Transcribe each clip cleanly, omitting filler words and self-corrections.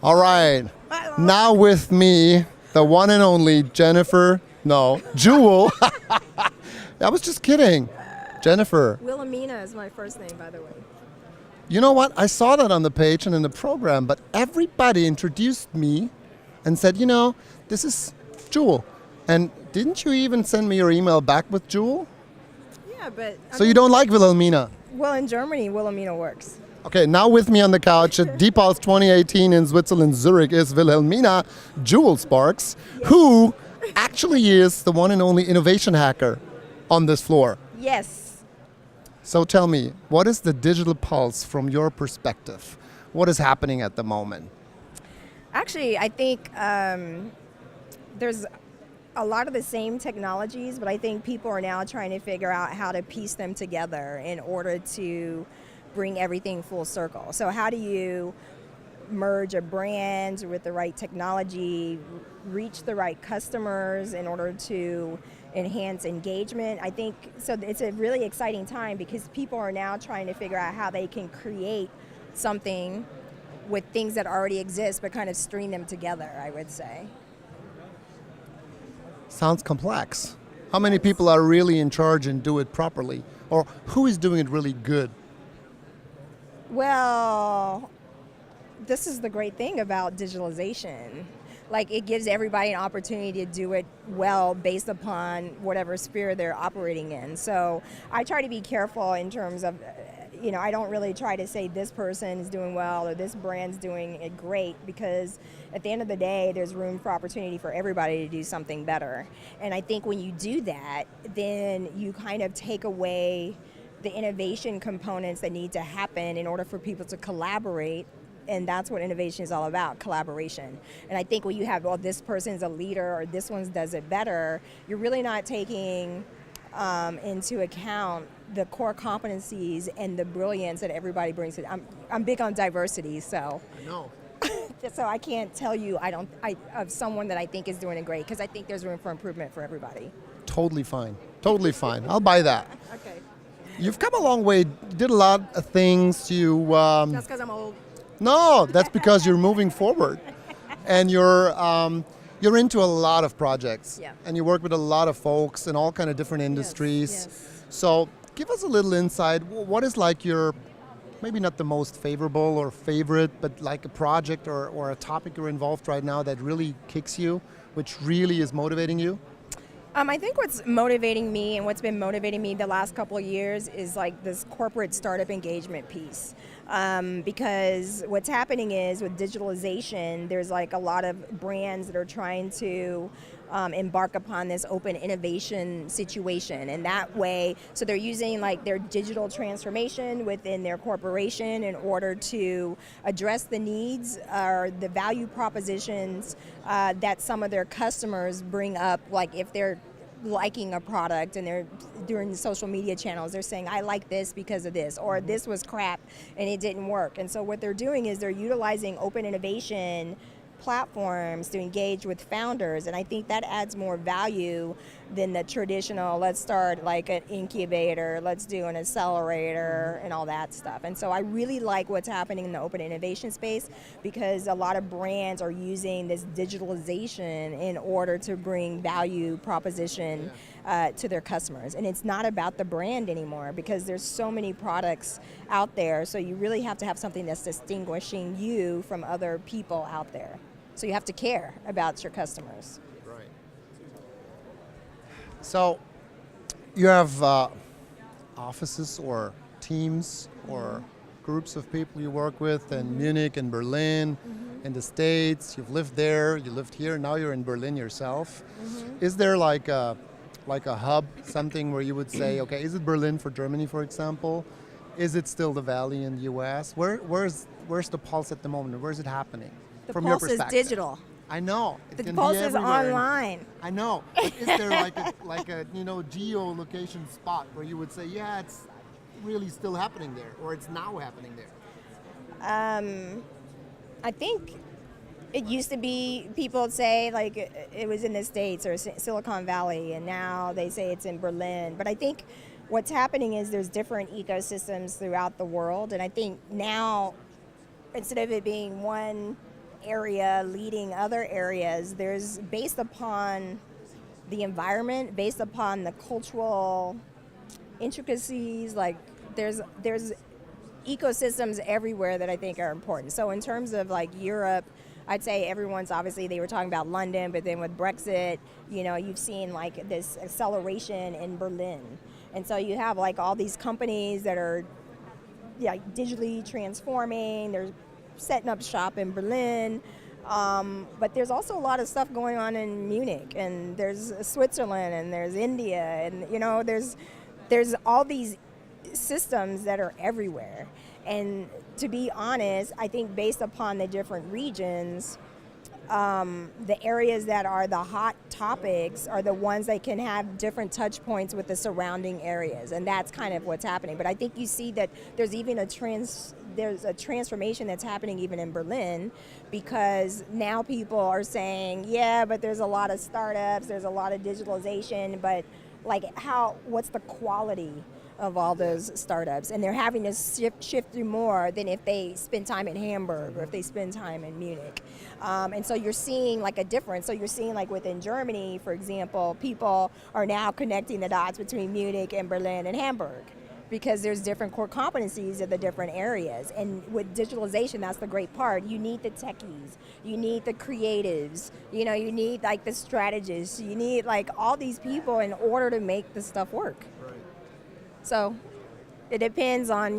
All right. Now with me, the one and only Jewell. I was just kidding. Jennifer. Wilhelmina is my first name, by the way. You know what? I saw that on the page and in the program, but everybody introduced me and said, this is Jewell. And didn't you even send me your email back with Jewell? Yeah, but... So you don't like Wilhelmina? Well, in Germany, Wilhelmina works. Okay, now with me on the couch at Bithouse 2018 in Switzerland, Zurich, is Wilhelmina Jewell Sparks, who actually is the one and only innovation hacker on this floor. Yes. So tell me, what is the digital pulse from your perspective? What is happening at the moment? Actually, I think there's a lot of the same technologies, but I think people are now trying to figure out how to piece them together in order to bring everything full circle. So how do you merge a brand with the right technology, reach the right customers in order to enhance engagement? I think so. It's a really exciting time because people are now trying to figure out how they can create something with things that already exist, but kind of string them together, I would say. Sounds complex. How many people are really in charge and do it properly? Or who is doing it really good? Well, this is the great thing about digitalization. Like, it gives everybody an opportunity to do it well based upon whatever sphere they're operating in. So I try to be careful in terms of, I don't really try to say this person is doing well or this brand's doing it great, because at the end of the day, there's room for opportunity for everybody to do something better. And I think when you do that, then you kind of take away the innovation components that need to happen in order for people to collaborate. And that's what innovation is all about, collaboration. And I think when you have, this person's a leader or this one does it better, you're really not taking into account the core competencies and the brilliance that everybody brings. I'm big on diversity, so. I know. So I can't tell you of someone that I think is doing it great, because I think there's room for improvement for everybody. Totally fine. Totally fine. I'll buy that. Okay. You've come a long way. You did a lot of things. That's because I'm old. No, that's because you're moving forward, and you're into a lot of projects, and you work with a lot of folks in all kind of different industries. Yes. So give us a little insight. What is like your, maybe not the most favorable or favorite, but like a project or a topic you're involved right now that really kicks you, which really is motivating you? I think what's motivating me and what's been motivating me the last couple of years is like this corporate startup engagement piece. Because what's happening is with digitalization, there's like a lot of brands that are trying to embark upon this open innovation situation. And that way, so they're using like their digital transformation within their corporation in order to address the needs or the value propositions that some of their customers bring up. Like if they're liking a product and they're during the social media channels, they're saying, I like this because of this, or this was crap and it didn't work. And so what they're doing is they're utilizing open innovation platforms to engage with founders, and I think that adds more value than the traditional, let's start like an incubator, let's do an accelerator and all that stuff. And so I really like what's happening in the open innovation space, because a lot of brands are using this digitalization in order to bring value proposition to their customers. And it's not about the brand anymore, because there's so many products out there, so you really have to have something that's distinguishing you from other people out there. So you have to care about your customers. Right. So you have offices or teams or groups of people you work with in Munich and Berlin, in the States. You've lived there, you lived here, now you're in Berlin yourself. Is there like a hub, something where you would say, okay, is it Berlin for Germany, for example? Is it still the Valley in the US? Where's the pulse at the moment? Where's it happening? The from pulse your is perspective? digital. I know. It The can pulse be is everywhere. online. I know. But is there like a geolocation spot where you would say, yeah, it's really still happening there, or it's now happening there? I think it used to be, people would say like it was in the States or Silicon Valley, and now they say it's in Berlin. But I think what's happening is there's different ecosystems throughout the world, and I think now, instead of it being one area leading other areas, there's based upon the environment, based upon the cultural intricacies, like there's ecosystems everywhere that I think are important. So in terms of like Europe, I'd say everyone's obviously, they were talking about London, but then with Brexit, you've seen like this acceleration in Berlin. And so you have like all these companies that are digitally transforming, they're setting up shop in Berlin. But there's also a lot of stuff going on in Munich, and there's Switzerland, and there's India, and there's all these systems that are everywhere. And to be honest, I think based upon the different regions, the areas that are the hot topics are the ones that can have different touch points with the surrounding areas, and that's kind of what's happening. But I think you see that there's even there's a transformation that's happening even in Berlin, because now people are saying, yeah, but there's a lot of startups, there's a lot of digitalization, but like what's the quality of all those startups? And they're having to shift through more than if they spend time in Hamburg or if they spend time in Munich. And so you're seeing like a difference. So you're seeing like within Germany, for example, people are now connecting the dots between Munich and Berlin and Hamburg, because there's different core competencies of the different areas. And with digitalization, that's the great part. You need the techies, you need the creatives, you need like the strategists, you need like all these people in order to make the stuff work. So it depends on,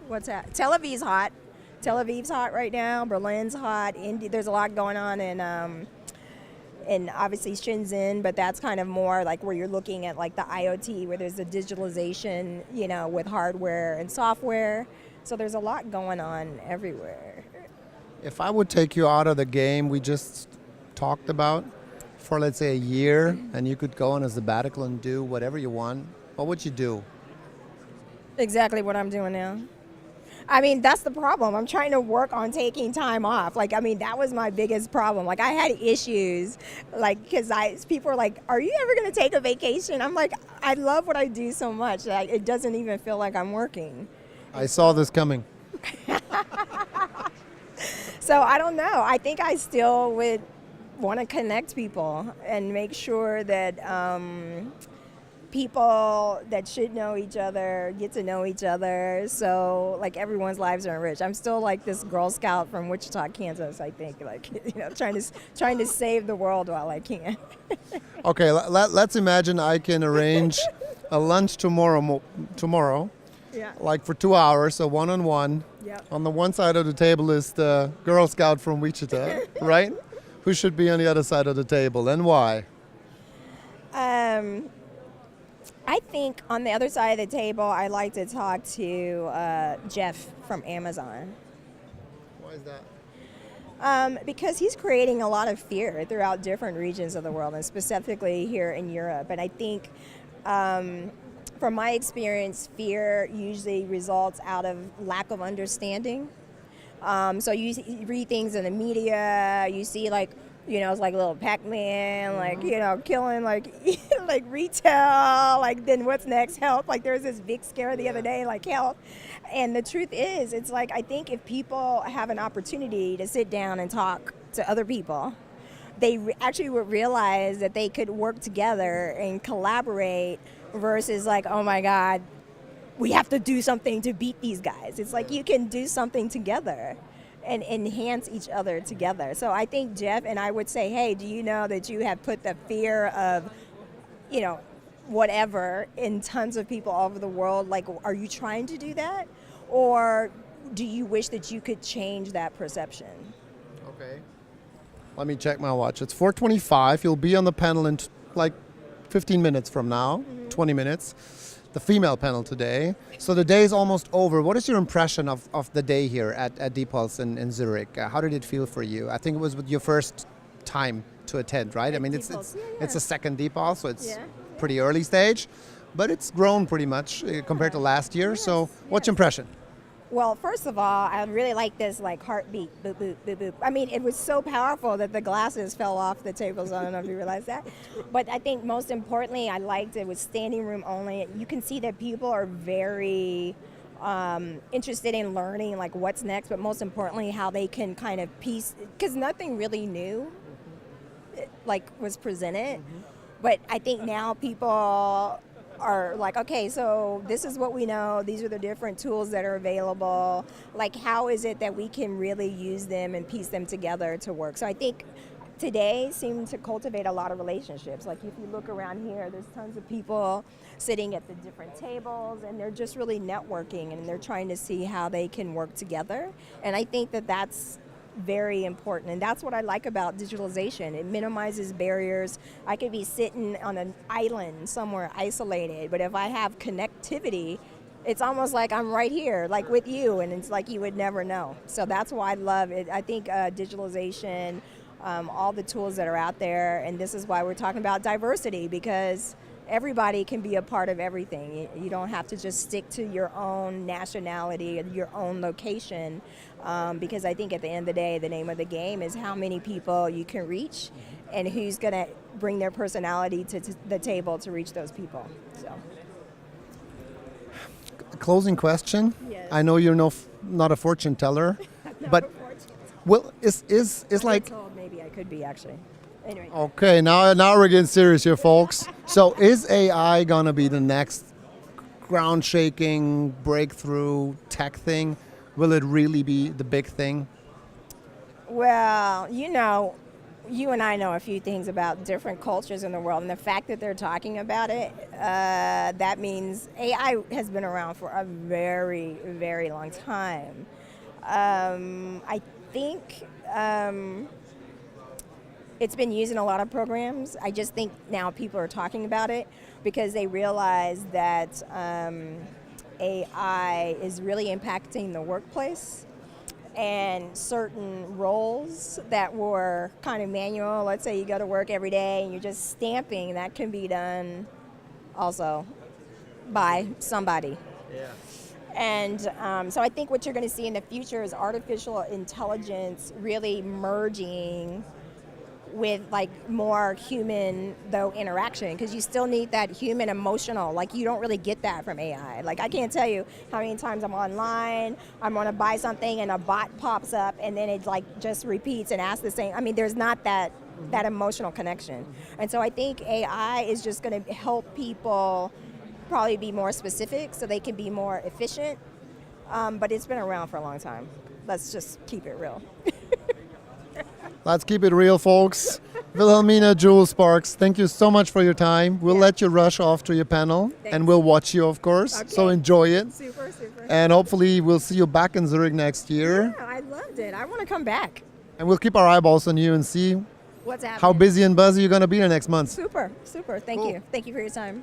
what's happening. Tel Aviv's hot. Tel Aviv's hot right now. Berlin's hot. There's a lot going on in obviously Shenzhen, but that's kind of more like where you're looking at like the IoT, where there's the digitalization, with hardware and software. So there's a lot going on everywhere. If I would take you out of the game we just talked about for, let's say, a year, and you could go on a sabbatical and do whatever you want, what would you do? Exactly what I'm doing now. I mean, that's the problem. I'm trying to work on taking time off. Like, I mean, that was my biggest problem. Like, I had issues, like, because people are like, are you ever going to take a vacation? I'm like, I love what I do so much that it doesn't even feel like I'm working. I saw this coming. So I don't know. I think I still would want to connect people and make sure that people that should know each other get to know each other, so like everyone's lives are enriched. I'm still like this Girl Scout from Wichita, Kansas, I think, like, trying to save the world while I can. Okay, let's imagine I can arrange a lunch tomorrow, Yeah. like for 2 hours, so one-on-one. Yep. On the one side of the table is the Girl Scout from Wichita, right? Who should be on the other side of the table, and why? I think on the other side of the table, I like to talk to Jeff from Amazon. Why is that? Because he's creating a lot of fear throughout different regions of the world, and specifically here in Europe. And I think, from my experience, fear usually results out of lack of understanding. So you read things in the media, you see like, it's like little Pac-Man, like, killing like like retail, like then what's next? Health. Like there was this big scare the other day, like health. And the truth is, it's like, I think if people have an opportunity to sit down and talk to other people, they actually would realize that they could work together and collaborate versus like, oh my God, we have to do something to beat these guys. It's like you can do something together and enhance each other together. So I think Jeff and I would say, hey, do you know that you have put the fear of, whatever in tons of people all over the world? Like, are you trying to do that? Or do you wish that you could change that perception? Okay. Let me check my watch. It's 4:25. You'll be on the panel in like 15 minutes from now, 20 minutes. The female panel today. So the day is almost over. What is your impression of the day here at Bithouse in Zurich? How did it feel for you? I think it was your first time to attend, right? I mean, it's a second Bithouse, so it's pretty early stage, but it's grown pretty much compared to last year. So what's your impression? Well, first of all, I really like this like heartbeat, boop, boop, boop, boop. I mean, it was so powerful that the glasses fell off the tables. I don't know if you realize that. But I think most importantly, I liked it was standing room only. You can see that people are very interested in learning like what's next, but most importantly, how they can kind of piece, because nothing really new like was presented. But I think now people are like, okay, so this is what we know. These are the different tools that are available. Like, how is it that we can really use them and piece them together to work? So I think today seems to cultivate a lot of relationships. Like if you look around here, there's tons of people sitting at the different tables, and they're just really networking, and they're trying to see how they can work together. And I think that that's very important, and that's what I like about digitalization. It minimizes barriers. I could be sitting on an island somewhere isolated, but if I have connectivity, it's almost like I'm right here, like with you, and it's like you would never know. So that's why I love it. I think digitalization, all the tools that are out there, and this is why we're talking about diversity, because everybody can be a part of everything. You don't have to just stick to your own nationality or your own location, because I think at the end of the day, the name of the game is how many people you can reach and who's going to bring their personality to the table to reach those people. So. Closing question. Yes. I know you're not a fortune teller, but is like Told maybe I could be actually. Anyway. okay. Now we're getting serious here, folks. So is AI gonna be the next ground-shaking breakthrough tech thing? Will it really be the big thing? Well, you and I know a few things about different cultures in the world, and the fact that they're talking about it, that means AI has been around for a very, very long time. I think it's been used in a lot of programs. I just think now people are talking about it because they realize that AI is really impacting the workplace, and certain roles that were kind of manual. Let's say you go to work every day and you're just stamping, that can be done also by somebody. Yeah. And so I think what you're going to see in the future is artificial intelligence really merging with like more human though interaction, because you still need that human emotional, like you don't really get that from AI. Like I can't tell you how many times I'm online, I'm going to buy something and a bot pops up and then it like just repeats and asks the same. I mean, there's not that emotional connection. And so I think AI is just going to help people probably be more specific so they can be more efficient, but it's been around for a long time. Let's just keep it real. Let's keep it real, folks. Wilhelmina, Jewell, Sparks, thank you so much for your time. We'll let you rush off to your panel, and we'll watch you, of course. Okay. So enjoy it. Super. And hopefully we'll see you back in Zurich next year. Yeah, I loved it. I want to come back. And we'll keep our eyeballs on you and see What's happening? how busy and buzzy you're going to be the next month. Super. Thank Cool. you. Thank you for your time.